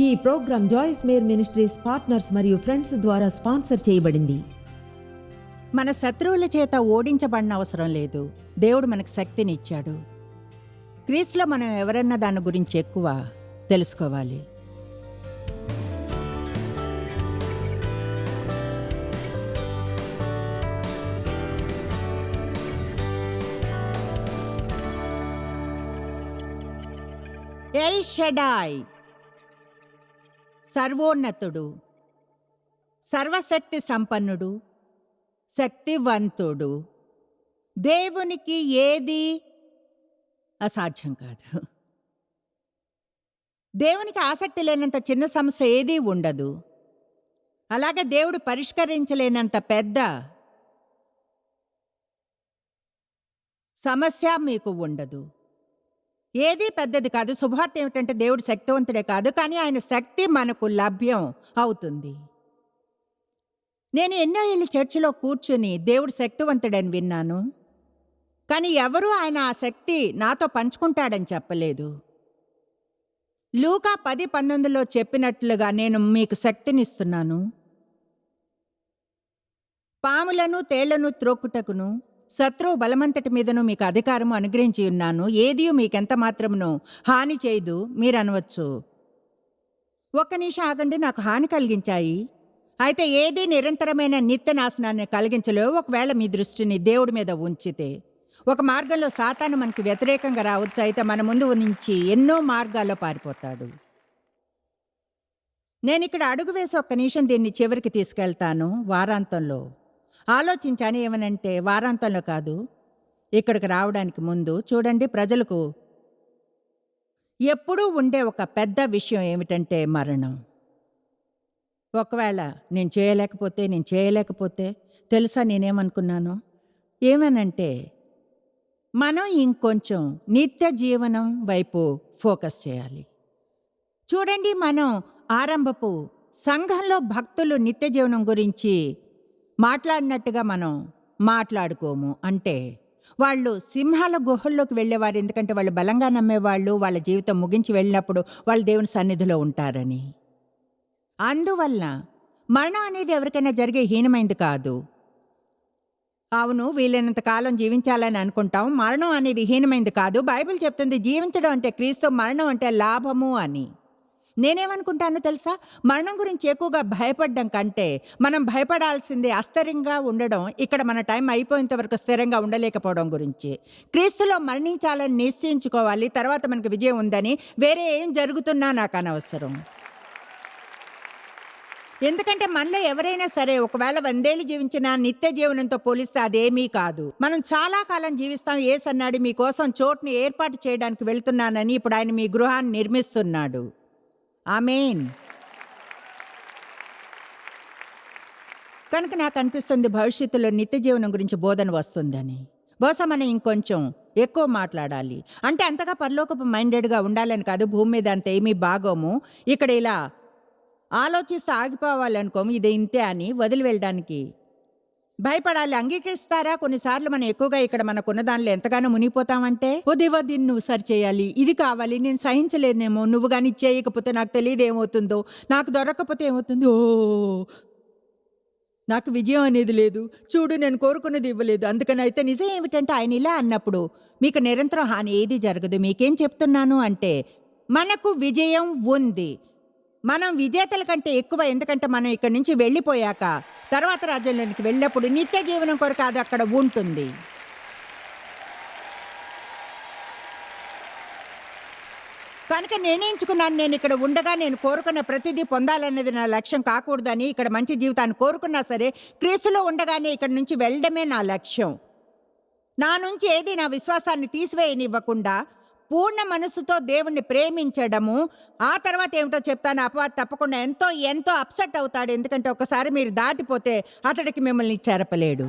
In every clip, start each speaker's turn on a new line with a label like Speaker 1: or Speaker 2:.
Speaker 1: ఈ program Joyce Meyer ministries partners మరియు friends ద్వారా స్పాన్సర్ చేయబడింది.
Speaker 2: మన శత్రువుల చేత ఓడించబడిన అవసరం లేదు. దేవుడు మనకు శక్తినిచ్చాడు. క్రీస్తులో మనం ఎవరన్నా దాని గురించి ఎక్కువ తెలుసుకోవాలి. ఎల్ షడాయ్, సర్వోన్నతుడు, సర్వశక్తి సంపన్నుడు, శక్తివంతుడు. దేవునికి ఏది అసాధ్యం కాదు. దేవునికి ఆసక్తి లేనంత చిన్న సమస్య ఏదీ ఉండదు. అలాగే దేవుడు పరిష్కరించలేనంత పెద్ద సమస్య మీకు ఉండదు. ఏదీ పెద్దది కాదు. శుభార్త ఏమిటంటే దేవుడు శక్తివంతుడే కాదు, కానీ ఆయన శక్తి మనకు లభ్యం అవుతుంది. నేను ఎన్నో ఏళ్ళు చర్చిలో కూర్చుని దేవుడు శక్తివంతుడని విన్నాను, కానీ ఎవరూ ఆయన ఆ శక్తి నాతో పంచుకుంటాడని చెప్పలేదు. లూకా 10:19లో చెప్పినట్లుగా నేను మీకు శక్తినిస్తున్నాను, పాములను తేళ్లను త్రొక్కుటకును శత్రువు బలమంతటి మీదను మీకు అధికారము అనుగ్రహించి ఉన్నాను, ఏది మీకెంత మాత్రమును హాని చేయదు మీరు అనవచ్చు. ఒక్క నిమిషం ఆగండి, నాకు హాని కలిగించాయి. అయితే ఏది నిరంతరమైన నిత్య నాశనాన్ని కలిగించలేవు. ఒకవేళ మీ దృష్టిని దేవుడి మీద ఉంచితే ఒక మార్గంలో సాతాను మనకు వ్యతిరేకంగా రావచ్చు, అయితే మన ముందు నుంచి ఎన్నో మార్గాల్లో పారిపోతాడు. నేను ఇక్కడ అడుగు వేసి ఒక్క నిమిషం దీన్ని చివరికి తీసుకెళ్తాను. వారాంతంలో ఆలోచించాను, ఏమనంటే వారాంతంలో కాదు, ఇక్కడికి రావడానికి ముందు. చూడండి, ప్రజలకు ఎప్పుడూ ఉండే ఒక పెద్ద విషయం ఏమిటంటే మరణం. ఒకవేళ నేను చేయలేకపోతే తెలుసా నేనేమనుకున్నాను? ఏమనంటే మనం ఇంకొంచెం నిత్య జీవనం వైపు ఫోకస్ చేయాలి. చూడండి, మనం ఆరంభపు సంఘంలో భక్తులు నిత్య జీవనం గురించి మాట్లాడినట్టుగా మనం మాట్లాడుకోము. అంటే వాళ్ళు సింహాల గుహల్లోకి వెళ్ళేవారు, ఎందుకంటే వాళ్ళు బలంగా నమ్మేవాళ్ళు. వాళ్ళ జీవితం ముగించి వెళ్ళినప్పుడు వాళ్ళు దేవుని సన్నిధిలో ఉంటారని. అందువల్ల మరణం అనేది ఎవరికైనా జరిగే హీనమైంది కాదు. అవును, వీలైనంత కాలం జీవించాలని అనుకుంటాం. మరణం అనేది హీనమైంది కాదు. బైబిల్ చెప్తుంది జీవించడం అంటే క్రీస్తు, మరణం అంటే లాభము అని. నేనేమనుకుంటానో తెలుసా? మరణం గురించి ఎక్కువగా భయపడడం కంటే మనం భయపడాల్సింది అస్థిరంగా ఉండడం, ఇక్కడ మన టైం అయిపోయేంత వరకు స్థిరంగా ఉండలేకపోవడం గురించి. క్రీస్తులో మరణించాలని నిశ్చయించుకోవాలి, తర్వాత మనకు విజయం ఉందని. వేరే ఏం జరుగుతున్నా నాకు అనవసరం. ఎందుకంటే మనలో ఎవరైనా సరే ఒకవేళ 100 ఏళ్ళు జీవించినా నిత్య జీవనంతో పోలిస్తే అదేమీ కాదు. మనం చాలా కాలం జీవిస్తాం. యేసు అన్నాడు, మీకోసం చోటుని ఏర్పాటు చేయడానికి వెళ్తున్నానని. ఇప్పుడు ఆయన మీ గృహాన్ని నిర్మిస్తున్నాడు. ఆమేన్. కనుక నాకు అనిపిస్తుంది భవిష్యత్తులో నిత్య జీవనం గురించి బోధన వస్తుందని. బహుశా మనం ఇంకొంచెం ఎక్కువ మాట్లాడాలి. అంటే అంతగా పరలోకపు మైండెడ్గా ఉండాలని కాదు. భూమి మీద అంత ఏమీ బాగోము. ఇక్కడ ఇలా ఆలోచిస్తూ ఆగిపోవాలనుకోము, ఇది ఇంతే అని వదిలి వెళ్ళడానికి భయపడాలి. అంగీకరిస్తారా? కొన్నిసార్లు మనం ఎక్కువగా ఇక్కడ మనకున్న దానిలో ఎంతగానో మునిగిపోతామంటే, ఓ దేవా, దీన్ని నువ్వు సరి చేయాలి, ఇది కావాలి, నేను సహించలేనేమో, నువ్వు కానీ చేయకపోతే నాకు తెలియదు ఏమవుతుందో, నాకు దొరకకపోతే ఏమవుతుందో, నాకు విజయం అనేది లేదు, చూడు నేను కోరుకున్నది ఇవ్వలేదు. అందుకని అయితే నిజం ఏమిటంటే ఆయన ఇలా అన్నప్పుడు మీకు నిరంతరం హాని ఏది జరగదు. మీకేం చెప్తున్నాను అంటే మనకు విజయం ఉంది. మనం విజేతల కంటే ఎక్కువ. ఎందుకంటే మనం ఇక్కడి నుంచి వెళ్ళిపోయాక తర్వాత రాజ్యంలోనికి వెళ్ళినప్పుడు నిత్య జీవనం కొరకు అది అక్కడ ఉంటుంది. కనుక నిర్ణయించుకున్నాను, నేను ఇక్కడ ఉండగా నేను కోరుకున్న ప్రతిదీ పొందాలనేది నా లక్ష్యం కాకూడదని. ఇక్కడ మంచి జీవితాన్ని కోరుకున్నా సరే క్రీస్తులో ఉండగానే ఇక్కడ నుంచి వెళ్ళడమే నా లక్ష్యం. నా నుంచి ఏది నా విశ్వాసాన్ని తీసివేయనివ్వకుండా పూర్ణ మనసుతో దేవుణ్ణి ప్రేమించడము. ఆ తర్వాత ఏమిటో చెప్తాను. అపవాది తప్పకుండా ఎంతో ఎంతో అప్సెట్ అవుతాడు, ఎందుకంటే ఒకసారి మీరు దాటిపోతే అతడికి మిమ్మల్ని చెరపలేడు.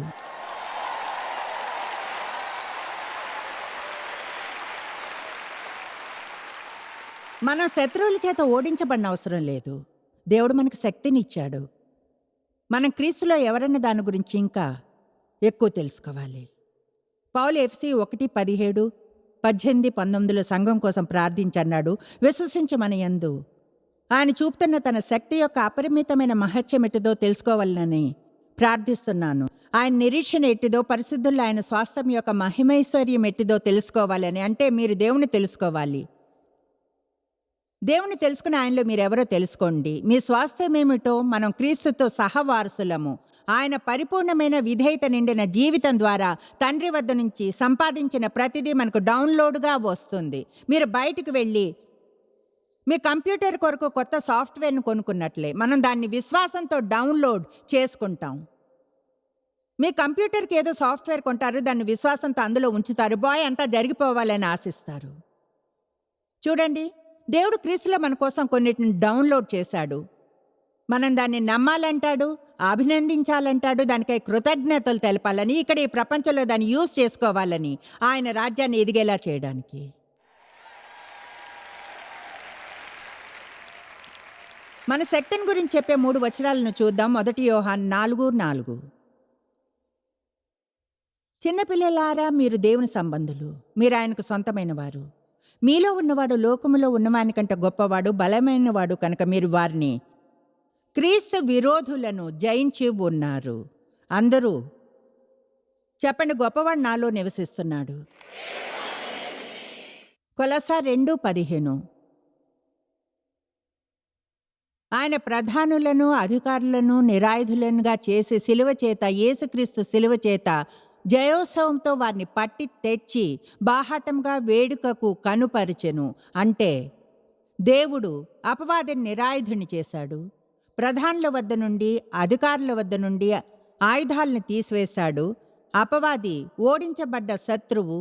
Speaker 2: మనం శత్రువుల చేత ఓడించబడిన అవసరం లేదు. దేవుడు మనకు శక్తినిచ్చాడు. మనం క్రీస్తులో ఎవరన్న దాని గురించి ఇంకా ఎక్కువ తెలుసుకోవాలి. పౌలు ఎఫ్సి 1:17, 18, 19లో సంఘం కోసం ప్రార్థించన్నాడు. విశ్వసించమని యందు ఆయన చూపుతున్న తన శక్తి యొక్క అపరిమితమైన మహత్యం ఎట్టిదో తెలుసుకోవాలని ప్రార్థిస్తున్నాను. ఆయన నిరీక్షణ ఎట్టిదో, పరిశుద్ధుల్లో ఆయన స్వాస్థ్యం యొక్క మహిమైశ్వర్యం ఎట్టిదో తెలుసుకోవాలని. అంటే మీరు దేవుని తెలుసుకోవాలి. దేవుని తెలుసుకుని ఆయనలో మీరెవరో తెలుసుకోండి. మీ స్వాస్థ్యం ఏమిటో, మనం క్రీస్తుతో సహవారసులము. ఆయన పరిపూర్ణమైన విధేయత నిండిన జీవితం ద్వారా తండ్రి వద్ద నుంచి సంపాదించిన ప్రతిదీ మనకు డౌన్లోడ్గా వస్తుంది. మీరు బయటికి వెళ్ళి మీ కంప్యూటర్ కొరకు కొత్త సాఫ్ట్వేర్ను కొనుక్కున్నట్లే మనం దాన్ని విశ్వాసంతో డౌన్లోడ్ చేసుకుంటాం. మీ కంప్యూటర్కి ఏదో సాఫ్ట్వేర్ కొంటారు, దాన్ని విశ్వాసంతో అందులో ఉంచుతారు. బాయ్ అంతా జరిగిపోవాలని ఆశిస్తారు. చూడండి, దేవుడు క్రీస్తులో మన కోసం కొన్నిటిని డౌన్లోడ్ చేశాడు. మనం దాన్ని నమ్మాలంటాడు, అభినందించాలంటాడు, దానికై కృతజ్ఞతలు తెలపాలని, ఇక్కడ ఈ ప్రపంచంలో దాన్ని యూజ్ చేసుకోవాలని, ఆయన రాజ్యాన్ని ఎదిగేలా చేయడానికి. మన శక్తిని గురించి చెప్పే 3 వచనాలను చూద్దాం. 1 యోహాను 4:4. చిన్నపిల్లలారా, మీరు దేవుని సంబంధులు, మీరు ఆయనకు సొంతమైన వారు. మీలో ఉన్నవాడు లోకములో ఉన్నవాని కంటే గొప్పవాడు, బలమైనవాడు కనుక మీరు వారిని క్రీస్తు విరోధులను జయించి ఉన్నారు. అందరూ చెప్పండి, గొప్పవాడు నాలో నివసిస్తున్నాడు. కొలస్సా 2:15. ఆయన ప్రధానులను అధికారులను నిరాయుధులనుగా చేసి శిలువ చేత, యేసుక్రీస్తు శిలువ చేత జయోత్సవంతో వారిని పట్టి తెచ్చి బాహాటంగా వేడుకకు కనుపరిచెను. అంటే దేవుడు అపవాదిని నిరాయుధుని చేశాడు. ప్రధానుల వద్ద నుండి, అధికారుల వద్ద నుండి ఆయుధాలను తీసివేశాడు. అపవాది ఓడించబడ్డ శత్రువు.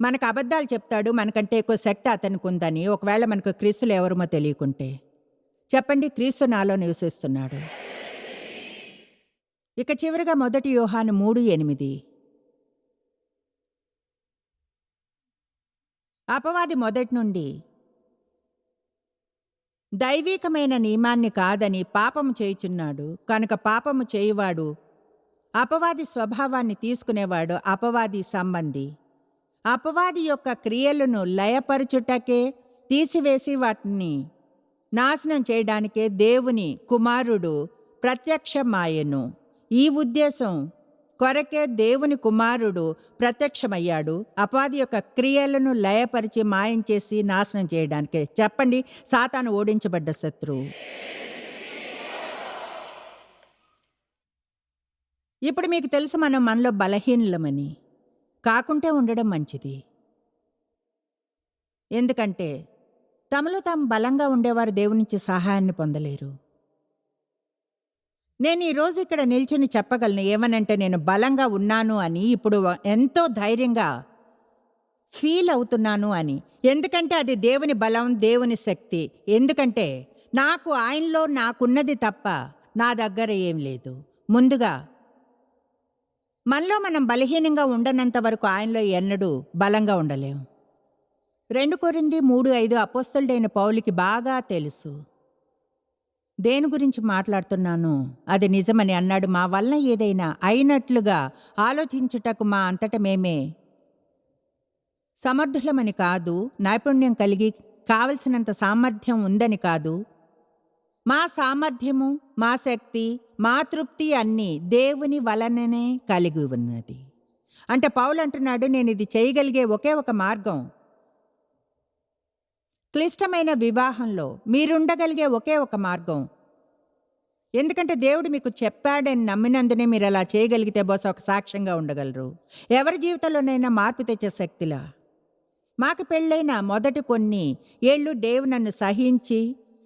Speaker 2: మనకు అబద్ధాలు చెప్తాడు, మనకంటే ఎక్కువ శక్తి అతనికి ఉందని. ఒకవేళ మనకు క్రీస్తులు ఎవరమో తెలియకుంటే చెప్పండి, క్రీస్తు నాలో నివసిస్తున్నాడు. ఇక చివరిగా 1 యోహాను 3:8. అపవాది మొదటి నుండి దైవికమైన నియమాన్ని కాదని పాపము చేయుచున్నాడు కనుక పాపము చేయువాడు అపవాది స్వభావాన్ని తీసుకునేవాడు అపవాది సంబంధి. అపవాది యొక్క క్రియలను లయపరచుటకే, తీసివేసి వాటిని నాశనం చేయడానికే దేవుని కుమారుడు ప్రత్యక్షమాయెను. ఈ ఉద్దేశం కొరకే దేవుని కుమారుడు ప్రత్యక్షమయ్యాడు, అపవాది యొక్క క్రియలను లయపరిచి మాయం చేసి నాశనం చేయడానికే. చెప్పండి, సాతాను ఓడించబడ్డ శత్రువు. ఇప్పుడు మీకు తెలుసు మనం మనలో బలహీనులమని. కాకుంటే ఉండడం మంచిది. ఎందుకంటే తమలో తాము బలంగా ఉండేవారు దేవుని నుంచి సహాయాన్ని పొందలేరు. నేను ఈరోజు ఇక్కడ నిల్చుని చెప్పగలను ఏమనంటే, నేను బలంగా ఉన్నాను అని, ఇప్పుడు ఎంతో ధైర్యంగా ఫీల్ అవుతున్నాను అని. ఎందుకంటే అది దేవుని బలం, దేవుని శక్తి. ఎందుకంటే నాకు ఆయనలో నాకున్నది తప్ప నా దగ్గర ఏం లేదు. ముందుగా మనలో మనం బలహీనంగా ఉండనంత వరకు ఆయనలో ఎన్నడూ బలంగా ఉండలేం. 2 కొరింథీ 3:5 అపోస్తలుడైన పౌలుకి బాగా తెలుసు. దేని గురించి మాట్లాడుతున్నాను అది నిజమని అన్నాడు. మా వలన ఏదైనా అయినట్లుగా ఆలోచించుటకు మా అంతట మేమే సమర్థులమని కాదు, నైపుణ్యం కలిగి కావలసినంత సామర్థ్యం ఉందని కాదు. మా సామర్థ్యము, మా శక్తి, మా తృప్తి అన్నీ దేవుని వలననే కలిగి ఉన్నది. అంటే పౌలు అంటున్నాడు, నేను ఇది చేయగలిగే ఒకే ఒక మార్గం, క్లిష్టమైన వివాహంలో మీరుండగలిగే ఒకే ఒక మార్గం. ఎందుకంటే దేవుడు మీకు చెప్పాడని నమ్మినందునే మీరు అలా చేయగలిగితే బహుశా ఒక సాక్ష్యంగా ఉండగలరు. ఎవరి జీవితంలోనైనా మార్పు తెచ్చే శక్తిలా. మాకు పెళ్ళైన మొదటి కొన్ని ఏళ్ళు దేవుడు నన్ను సహించి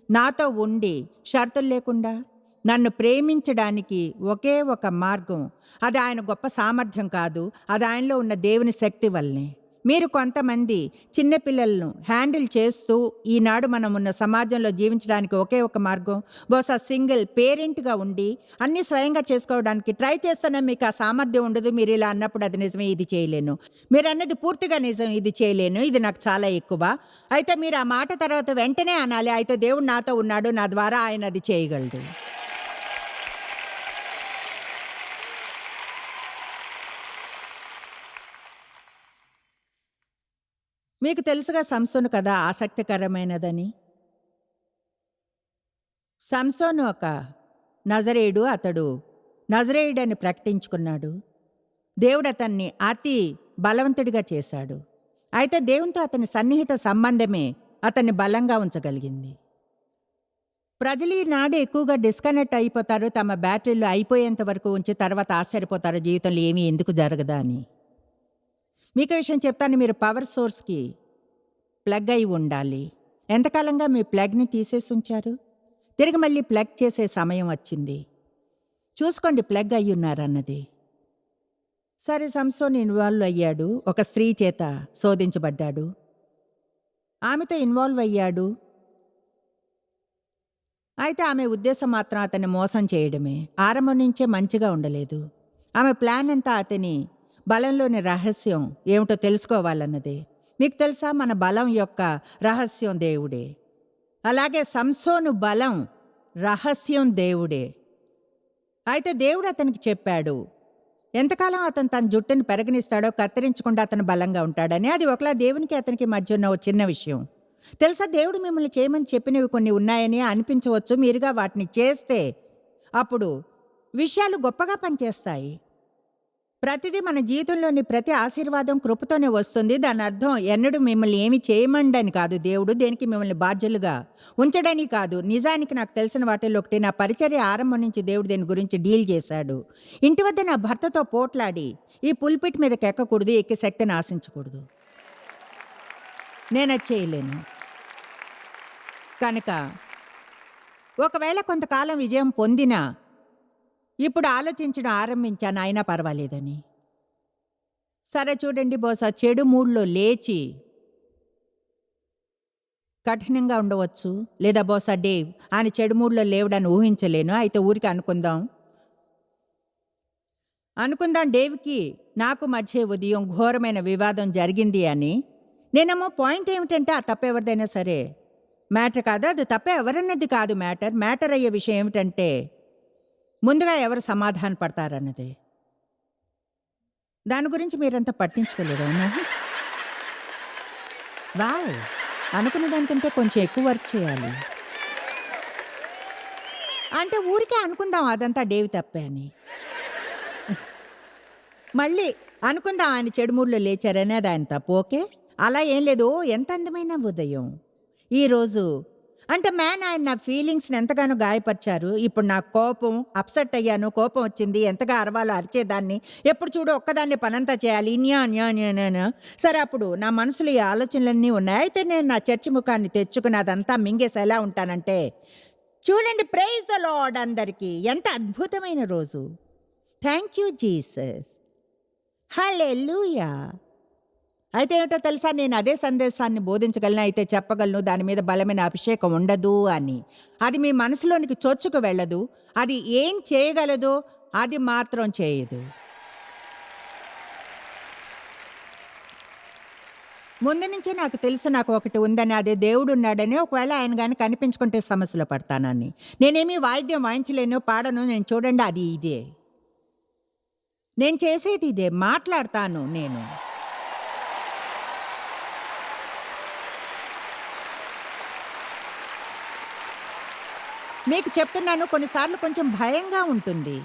Speaker 2: నాతో ఉండి షరతులు లేకుండా నన్ను ప్రేమించడానికి ఒకే ఒక మార్గం. అది ఆయన గొప్ప సామర్థ్యం కాదు, అది ఆయనలో ఉన్న దేవుని శక్తి వల్లనే. మీరు కొంతమంది చిన్నపిల్లలను హ్యాండిల్ చేస్తూ ఈనాడు మనం ఉన్న సమాజంలో జీవించడానికి ఒకే ఒక మార్గం, బహుశా సింగిల్ పేరెంట్గా ఉండి అన్నీ స్వయంగా చేసుకోవడానికి ట్రై చేస్తేనే మీకు ఆ సామర్థ్యం ఉండదు. మీరు ఇలా అన్నప్పుడు అది నిజమే, ఇది చేయలేను. మీరు అన్నది పూర్తిగా నిజం, ఇది చేయలేను, ఇది నాకు చాలా ఎక్కువ. అయితే మీరు ఆ మాట తర్వాత వెంటనే అనాలి, అయితే దేవుడు నాతో ఉన్నాడు, నా ద్వారా ఆయన అది చేయగలడు. మీకు తెలుసుగా సంసోను కథ ఆసక్తికరమైనదని. సంసోను ఒక నజరేయుడు. అతడు నజరేయుడని ప్రకటించుకున్నాడు. దేవుడు అతన్ని అతి బలవంతుడిగా చేశాడు. అయితే దేవునితో అతని సన్నిహిత సంబంధమే అతన్ని బలంగా ఉంచగలిగింది. ప్రజలు ఈనాడు ఎక్కువగా డిస్కనెక్ట్ అయిపోతారు. తమ బ్యాటరీలు అయిపోయేంత వరకు ఉంచి తర్వాత ఆశ్చర్యపోతారు జీవితంలో ఏమీ ఎందుకు జరగదా అని. మీకు విషయం చెప్తాను, మీరు పవర్ సోర్స్కి ప్లగ్ అయి ఉండాలి. ఎంతకాలంగా మీ ప్లగ్ని తీసేసి ఉంచారు? తిరిగి మళ్ళీ ప్లగ్ చేసే సమయం వచ్చింది. చూసుకోండి ప్లగ్ అయి ఉన్నారన్నది. సరే, సంసోన్ ఇన్వాల్వ్ అయ్యాడు. ఒక స్త్రీ చేత శోధించబడ్డాడు. ఆమెతో ఇన్వాల్వ్ అయ్యాడు. అయితే ఆమె ఉద్దేశం మాత్రం అతన్ని మోసం చేయడమే. ఆరంభం నుంచే మంచిగా ఉండలేదు. ఆమె ప్లాన్ అంతా అతని బలంలోని రహస్యం ఏమిటో తెలుసుకోవాలన్నదే. మీకు తెలుసా, మన బలం యొక్క రహస్యం దేవుడే. అలాగే సంసోను బలం రహస్యం దేవుడే. అయితే దేవుడు అతనికి చెప్పాడు, ఎంతకాలం అతను తన జుట్టుని పెరగనిస్తాడో కత్తిరించకుండా అతను బలంగా ఉంటాడని. అది ఒకలా దేవునికి అతనికి మధ్య ఉన్న ఓ చిన్న విషయం. తెలుసా, దేవుడు మిమ్మల్ని చేయమని చెప్పినవి కొన్ని ఉన్నాయని అనిపించవచ్చు. మీరుగా వాటిని చేస్తే అప్పుడు విషయాలు గొప్పగా పనిచేస్తాయి. ప్రతిదీ మన జీవితంలోని ప్రతి ఆశీర్వాదం కృపతోనే వస్తుంది. దాని అర్థం ఎన్నడూ మిమ్మల్ని ఏమి చేయమండని కాదు. దేవుడు దేనికి మిమ్మల్ని బాధ్యులుగా ఉంచడని కాదు. నిజానికి నాకు తెలిసిన వాటిల్లో ఒకటి, నా పరిచర్య ఆరంభం నుంచి దేవుడు దీని గురించి డీల్ చేశాడు. ఇంటి వద్ద నా భర్తతో పోట్లాడి ఈ పుల్పిట్ మీదకి ఎక్కకూడదు, ఎక్కి శక్తిని ఆశించకూడదు. నేను అది చేయలేను. కనుక ఒకవేళ కొంతకాలం విజయం పొందినా ఇప్పుడు ఆలోచించడం ఆరంభించాను, అయినా పర్వాలేదని. సరే చూడండి, బహుశా చెడు మూడ్లో లేచి కఠినంగా ఉండవచ్చు. లేదా బహుశా డేవ్ ఆయన చెడు మూడ్లో లేవడాన్ని ఊహించలేను. అయితే ఊరికి అనుకుందాం డేవ్కి నాకు మధ్య ఉదయం ఘోరమైన వివాదం జరిగింది అని. నేనేమో పాయింట్ ఏమిటంటే, ఆ తప్ప ఎవరిదైనా సరే మ్యాటర్ కాదు. అది తప్ప ఎవరన్నది కాదు మ్యాటర్ అయ్యే విషయం ఏమిటంటే ముందుగా ఎవరు సమాధాన పడతారన్నదే. దాని గురించి మీరంతా పట్టించుకోలేదు అవునా? వావ్, అనుకున్న దానికంటే కొంచెం ఎక్కువ వర్క్ చేయాలి. అంటే ఊరికే అనుకుందాం అదంతా డేవి తప్పే అని. మళ్ళీ అనుకుందాం ఆయన చెడు మూడ్లో లేచారని, అది ఆయన తప్పు. ఓకే, అలా ఏం లేదు. ఎంత అందమైన ఉదయం ఈరోజు. అంటే ఆయన నా ఫీలింగ్స్ని ఎంతగానో గాయపరిచారు. ఇప్పుడు నా కోపం, అప్సెట్ అయ్యాను, కోపం వచ్చింది, ఎంతగా అరవాలో అరిచేదాన్ని. ఎప్పుడు చూడు ఒక్కదాన్ని పనంతా చేయాలి, న్యా. సరే, అప్పుడు నా మనసులో ఈ ఆలోచనలన్నీ ఉన్నాయి. అయితే నేను నా చర్చి ముఖాన్ని తెచ్చుకుని అదంతా మింగేసి ఎలా ఉంటానంటే, చూడండి, ప్రైజ్ ద లార్డ్ అందరికీ. ఎంత అద్భుతమైన రోజు. థ్యాంక్ యూ జీసస్, హల్లెలూయా. అయితే ఏమిటో తెలుసా, నేను అదే సందేశాన్ని బోధించగలను, అయితే చెప్పగలను దాని మీద బలమైన అభిషేకం ఉండదు అని. అది మీ మనసులోనికి చొచ్చుకు వెళ్ళదు. అది ఏం చేయగలదో అది మాత్రం చేయదు. ముందు నుంచే నాకు తెలుసు నాకు ఒకటి ఉందని, అదే దేవుడు ఉన్నాడని. ఒకవేళ ఆయన కానీ కనిపించుకుంటే సమస్యలో పడతానని. నేనేమీ వాయిద్యం వాయించలేను, పాడను. నేను చూడండి, అది ఇదే నేను చేసేది, ఇదే మాట్లాడతాను నేను. మీకు చెప్తున్నాను, కొన్నిసార్లు కొంచెం భయంగా ఉంటుంది.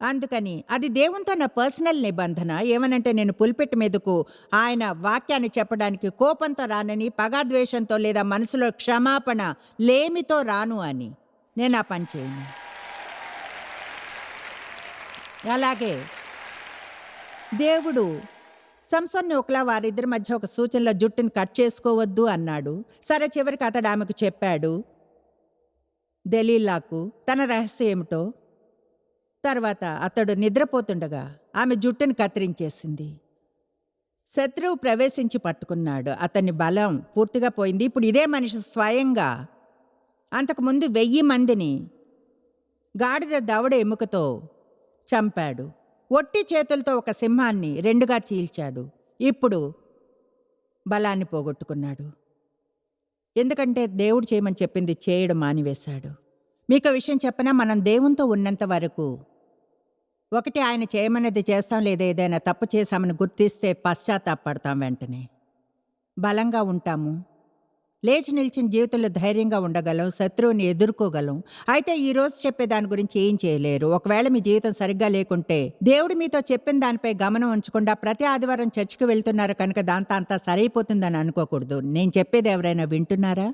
Speaker 2: అందుకని అది దేవునితో నా పర్సనల్ నిబంధన. ఏమనంటే, నేను పుల్పిట్ మీదకు ఆయన వాక్యాన్ని చెప్పడానికి కోపంతో రానని, పగాద్వేషంతో లేదా మనసులో క్షమాపణ లేమితో రాను అని. నేను ఆ పని చేయను. అలాగే దేవుడు సంసోన్ని ఒకలా వారిద్దరి మధ్య ఒక సూచనలో జుట్టుని కట్ చేసుకోవద్దు అన్నాడు. సరే, చివరికి అతడు ఆమెకు చెప్పాడు, దెలీలాకు తన రహస్యం ఏమిటో. తర్వాత అతడు నిద్రపోతుండగా ఆమె జుట్టుని కత్తిరించేసింది. శత్రువు ప్రవేశించి పట్టుకున్నాడు. అతని బలం పూర్తిగా పోయింది. ఇప్పుడు ఇదే మనిషి స్వయంగా అంతకుముందు 1000 మందిని గాడిద దవడ ఎముకతో చంపాడు. ఒట్టి చేతులతో ఒక సింహాన్ని 2గా చీల్చాడు. ఇప్పుడు బలాన్ని పోగొట్టుకున్నాడు. ఎందుకంటే దేవుడు చేయమని చెప్పింది చేయడం మానివేశాడు. మీకు విషయం చెప్పనా, మనం దేవునితో ఉన్నంత వరకు ఒకటి ఆయన చేయమన్నది చేస్తాం, లేదా ఏదైనా తప్పు చేశామని గుర్తిస్తే పశ్చాత్తాపడతాం. వెంటనే బలంగా ఉంటాము. లేచి నిలిచిన జీవితంలో ధైర్యంగా ఉండగలం, శత్రువుని ఎదుర్కోగలం. అయితే ఈరోజు చెప్పే దాని గురించి ఏం చేయలేరు. ఒకవేళ మీ జీవితం సరిగ్గా లేకుంటే, దేవుడు మీతో చెప్పిన దానిపై గమనం ఉంచకుండా ప్రతి ఆదివారం చర్చికి వెళ్తున్నారు కనుక దాంతో అంతా సరైపోతుందని అనుకోకూడదు. నేను చెప్పేది ఎవరైనా వింటున్నారా?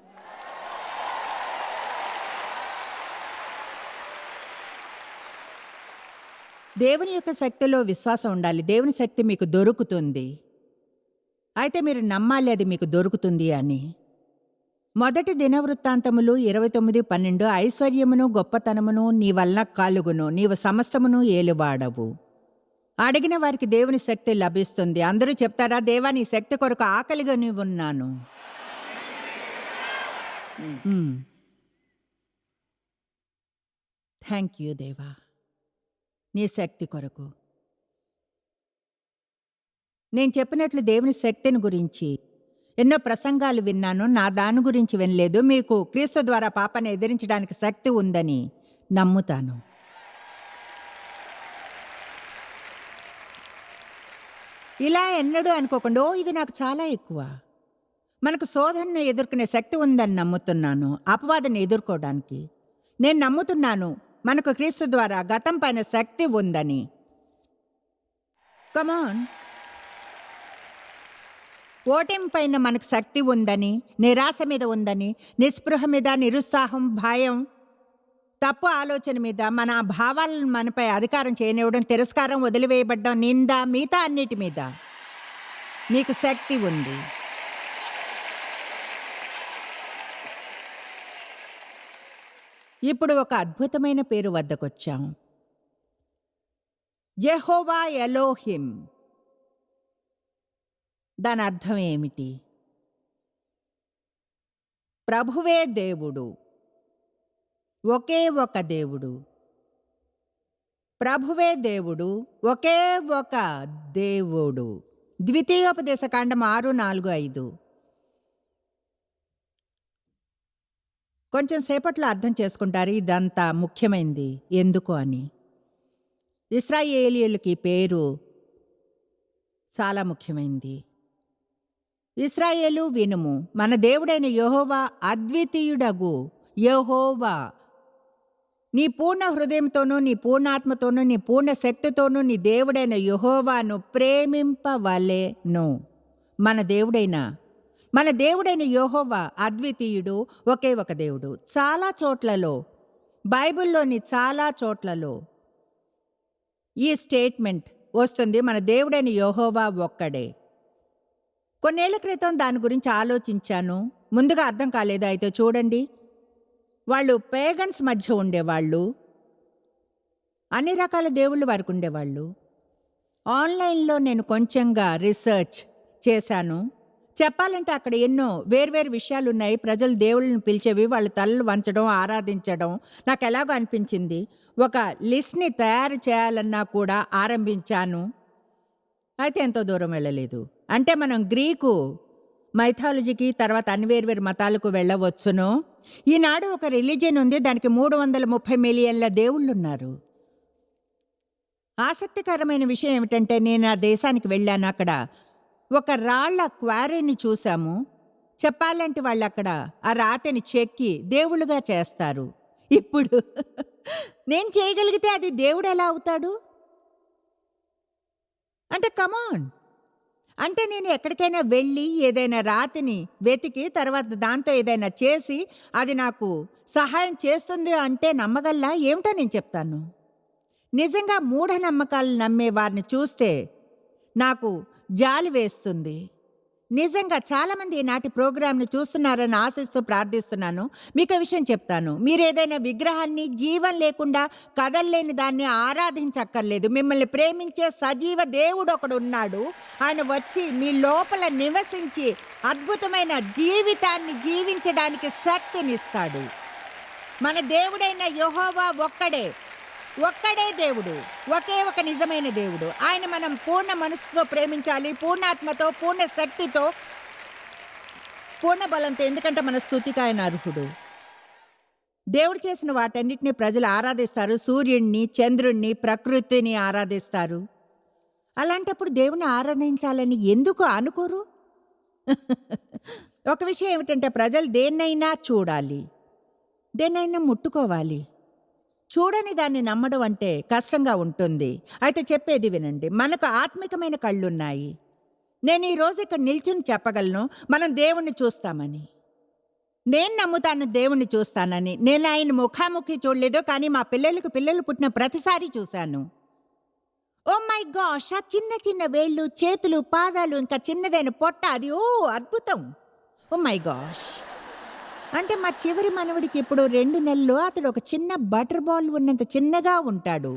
Speaker 2: దేవుని యొక్క శక్తిలో విశ్వాసం ఉండాలి. దేవుని శక్తి మీకు దొరుకుతుంది. అయితే మీరు నమ్మాలి అది మీకు దొరుకుతుంది అని. మొదటి దినవృత్తాంతములు 29:12 ఐశ్వర్యమును గొప్పతనమును నీ వల్ల కలుగును, నీవు సమస్తమును ఏలువాడవు. అడిగిన వారికి దేవుని శక్తి లభిస్తుంది. అందరూ చెప్తారా, దేవా నీ శక్తి కొరకు ఆకలిగా ఉన్నాను. థ్యాంక్ యూ దేవా నీ శక్తి కొరకు. నేను చెప్పినట్లు దేవుని శక్తిని గురించి ఎన్నో ప్రసంగాలు విన్నాను. నా దాని గురించి వినలేదు. మీకు క్రీస్తు ద్వారా పాపాన్ని ఎదిరించడానికి శక్తి ఉందని నమ్ముతాను. ఇలా ఎన్నడూ అనుకోకుండా, ఇది నాకు చాలా ఎక్కువ. మనకు శోధనను ఎదుర్కొనే శక్తి ఉందని నమ్ముతున్నాను, అపవాదాన్ని ఎదుర్కోవడానికి. నేను నమ్ముతున్నాను మనకు క్రీస్తు ద్వారా గతం పైన శక్తి ఉందని. కమాన్, ఓటమి పైన మనకు శక్తి ఉందని, నిరాశ మీద ఉందని, నిస్పృహ మీద, నిరుత్సాహం, భయం, తప్పు ఆలోచన మీద, మన భావాలను మనపై అధికారం చేయనివ్వడం, తిరస్కారం, వదిలివేయబడ్డం, నింద, మిగతా అన్నిటి మీద నీకు శక్తి ఉంది. ఇప్పుడు ఒక అద్భుతమైన పేరు వద్దకొచ్చాం. యెహోవా ఎలోహిం. దాని అర్థం ఏమిటి? ప్రభువే దేవుడు, ఒకే ఒక దేవుడు. ప్రభువే దేవుడు, ఒకే ఒక దేవుడు. ద్వితీయోపదేశకాండం 6:4-5. కొంచెం సేపట్లో అర్థం చేసుకుంటారు ఇదంతా ముఖ్యమైనది ఎందుకు అని. ఇశ్రాయేలీయులకి పేరు చాలా ముఖ్యమైనది. ఇశ్రాయేలు వినుము, మన దేవుడైన యెహోవా అద్వితీయుడగు యెహోవా. నీ పూర్ణ హృదయంతోనూ, నీ పూర్ణాత్మతోనూ, నీ పూర్ణ శక్తితోనూ నీ దేవుడైన యెహోవాను ప్రేమింపవలెను. మన దేవుడైన యెహోవా అద్వితీయుడు, ఒకే ఒక దేవుడు. చాలా చోట్లలో, బైబిల్లోని చాలా చోట్లలో ఈ స్టేట్మెంట్ వస్తుంది, మన దేవుడైన యెహోవా ఒక్కడే. కొన్నేళ్ల క్రితం దాని గురించి ఆలోచించాను. ముందుగా అర్థం కాలేదు. అయితే చూడండి, వాళ్ళు పేగన్స్ మధ్య ఉండేవాళ్ళు. అన్ని రకాల దేవుళ్ళు వారికి ఉండేవాళ్ళు. ఆన్లైన్లో నేను కొంచెంగా రీసెర్చ్ చేశాను. చెప్పాలంటే అక్కడ ఎన్నో వేర్వేరు విషయాలు ఉన్నాయి. ప్రజలు దేవుళ్ళని పిలిచేవి, వాళ్ళు తలలు వంచడం, ఆరాధించడం. నాకు ఎలాగో అనిపించింది, ఒక లిస్ట్ని తయారు చేయాలన్నా కూడా ఆరంభించాను. అయితే ఎంతో దూరం వెళ్ళలేదు. అంటే మనం గ్రీకు మైథాలజీకి, తర్వాత అన్ని వేర్వేరు మతాలకు వెళ్ళవచ్చును. ఈనాడు ఒక రిలీజియన్ ఉంది, దానికి 330 మిలియన్ల దేవుళ్ళున్నారు. ఆసక్తికరమైన విషయం ఏమిటంటే, నేను ఆ దేశానికి వెళ్ళాను. అక్కడ ఒక రాళ్ల క్వారీని చూశాము. చెప్పాలంటే వాళ్ళు అక్కడ ఆ రాతిని చెక్కి దేవుళ్ళుగా చేస్తారు. ఇప్పుడు నేను చేయగలిగితే అది దేవుడు ఎలా అవుతాడు? అంటే కమాన్, అంటే నేను ఎక్కడికైనా వెళ్ళి ఏదైనా రాతిని వెతికి తర్వాత దాంతో ఏదైనా చేసి అది నాకు సహాయం చేస్తుంది అంటే నమ్మగల్లా? ఏమిటో నేను చెప్తాను. నిజంగా మూఢనమ్మకాలు నమ్మే వారిని చూస్తే నాకు జాలి వేస్తుంది. నిజంగా చాలామంది ఈనాటి ప్రోగ్రాంను చూస్తున్నారని ఆశిస్తూ ప్రార్థిస్తున్నాను. మీకు విషయం చెప్తాను, మీరు ఏదైనా విగ్రహాన్ని, జీవం లేకుండా కదల్లేని దాన్ని ఆరాధించక్కర్లేదు. మిమ్మల్ని ప్రేమించే సజీవ దేవుడు ఒకడు ఉన్నాడు. ఆయన వచ్చి మీ లోపల నివసించి అద్భుతమైన జీవితాన్ని జీవించడానికి శక్తినిస్తాడు. మన దేవుడైన యెహోవా ఒక్కడే దేవుడు, ఒకే ఒక నిజమైన దేవుడు. ఆయన మనం పూర్ణ మనసుతో ప్రేమించాలి, పూర్ణాత్మతో, పూర్ణ శక్తితో, పూర్ణ బలంతో. ఎందుకంటే మన స్తుతికి ఆయన అర్హుడు. దేవుడు చేసిన వాటన్నిటిని ప్రజలు ఆరాధిస్తారు. సూర్యుడిని, చంద్రుణ్ణి, ప్రకృతిని ఆరాధిస్తారు. అలాంటప్పుడు దేవుని ఆరాధించాలని ఎందుకు అనుకోరు? ఒక విషయం ఏమిటంటే ప్రజలు దేన్నైనా చూడాలి, దేన్నైనా ముట్టుకోవాలి. చూడని దాన్ని నమ్మడం అంటే కష్టంగా ఉంటుంది. అయితే చెప్పేది వినండి, మనకు ఆత్మికమైన కళ్ళున్నాయి. నేను ఈరోజు ఇక్కడ నిల్చుని చెప్పగలను, మనం దేవుణ్ణి చూస్తామని. నేను నమ్ముతాను దేవుణ్ణి చూస్తానని. నేను ఆయన ముఖాముఖి చూడలేదు, కానీ మా పిల్లలు పుట్టిన ప్రతిసారి చూశాను. Oh my gosh! ఆ చిన్న చిన్న వేళ్ళు, చేతులు, పాదాలు, ఇంకా చిన్నదైన పొట్ట, అది అద్భుతం. Oh my gosh! అంటే మా చివరి మనవడికి ఇప్పుడు 2 నెలలు. అతడు ఒక చిన్న బటర్ బాల్ ఉన్నంత చిన్నగా ఉంటాడు,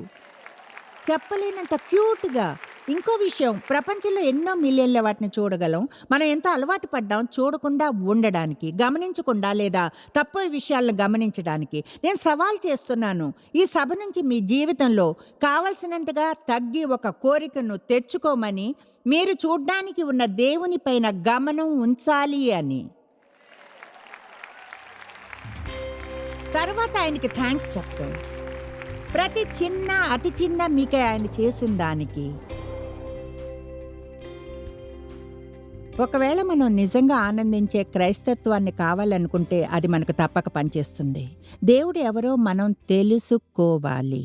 Speaker 2: చెప్పలేనంత క్యూట్గా. ఇంకో విషయం, ప్రపంచంలో ఎన్నో మిలియన్ల వాటిని చూడగలం. మనం ఎంతో అలవాటు పడ్డాం చూడకుండా ఉండడానికి, గమనించకుండా లేదా తప్పు విషయాలను గమనించడానికి. నేను సవాల్ చేస్తున్నాను, ఈ సభ నుంచి మీ జీవితంలో కావలసినంతగా తగ్గి ఒక కోరికను తెచ్చుకోమని, మీరు చూడ్డానికి ఉన్న దేవుని పైన గమనం ఉంచాలి అని. తర్వాత ఆయనకి థ్యాంక్స్ చెప్తాం, ప్రతి చిన్న అతి చిన్న మీకే ఆయన చేసిన దానికి. ఒకవేళ మనం నిజంగా ఆనందించే క్రైస్తత్వాన్ని కావాలనుకుంటే అది మనకు తప్పక పనిచేస్తుంది. దేవుడు ఎవరో మనం తెలుసుకోవాలి.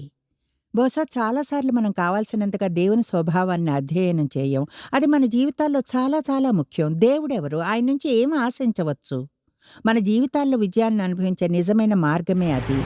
Speaker 2: బహుశా చాలాసార్లు మనం కావాల్సినంతగా దేవుని స్వభావాన్ని అధ్యయనం చేయం. అది మన జీవితాల్లో చాలా చాలా ముఖ్యం. దేవుడెవరు, ఆయన నుంచి ఏం ఆశించవచ్చు, మన జీవితాల్లో విజయాన్ని అనుభవించే నిజమైన మార్గమే అది.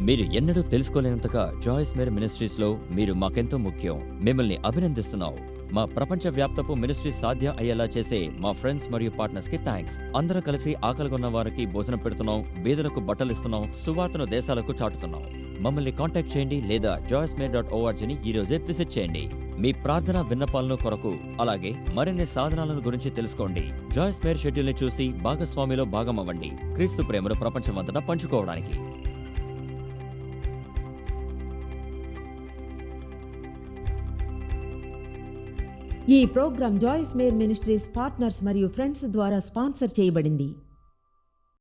Speaker 3: మీరు ఎన్నడూ తెలుసుకోలేనంతగా జాయిస్ మేరీ మినిస్ట్రీస్లో మీరు మాకెంతో ముఖ్యం. మిమ్మల్ని అభినందిస్తున్నాం. మా ప్రపంచవ్యాప్తపు మినిస్ట్రీ సాధ్యం అయ్యేలా చేసే మా ఫ్రెండ్స్ మరియు పార్ట్నర్స్కి థ్యాంక్స్. అందరం కలిసి ఆకలిగొన్న వారికి భోజనం పెడుతున్నాం, బీదలకు బట్టలు ఇస్తున్నాం, సువార్తను దేశాలకు చాటుతున్నాం. మమ్మల్ని కాంటాక్ట్ చేయండి లేదా joycemery.orgని ఈరోజే విజిట్ చేయండి. మీ ప్రార్థన విన్నపాలను కొరకు, అలాగే మరిన్ని సాధనాలను గురించి తెలుసుకోండి. జాయిస్ మేరీ షెడ్యూల్ని చూసి భాగస్వామిలో భాగమవ్వండి, క్రీస్తు ప్రేమను ప్రపంచమంతటా పంచుకోవడానికి.
Speaker 1: ఈ program Joyce Meyer ministries partners మరియు ఫ్రెండ్స్ ద్వారా స్పాన్సర్ చేయబడింది.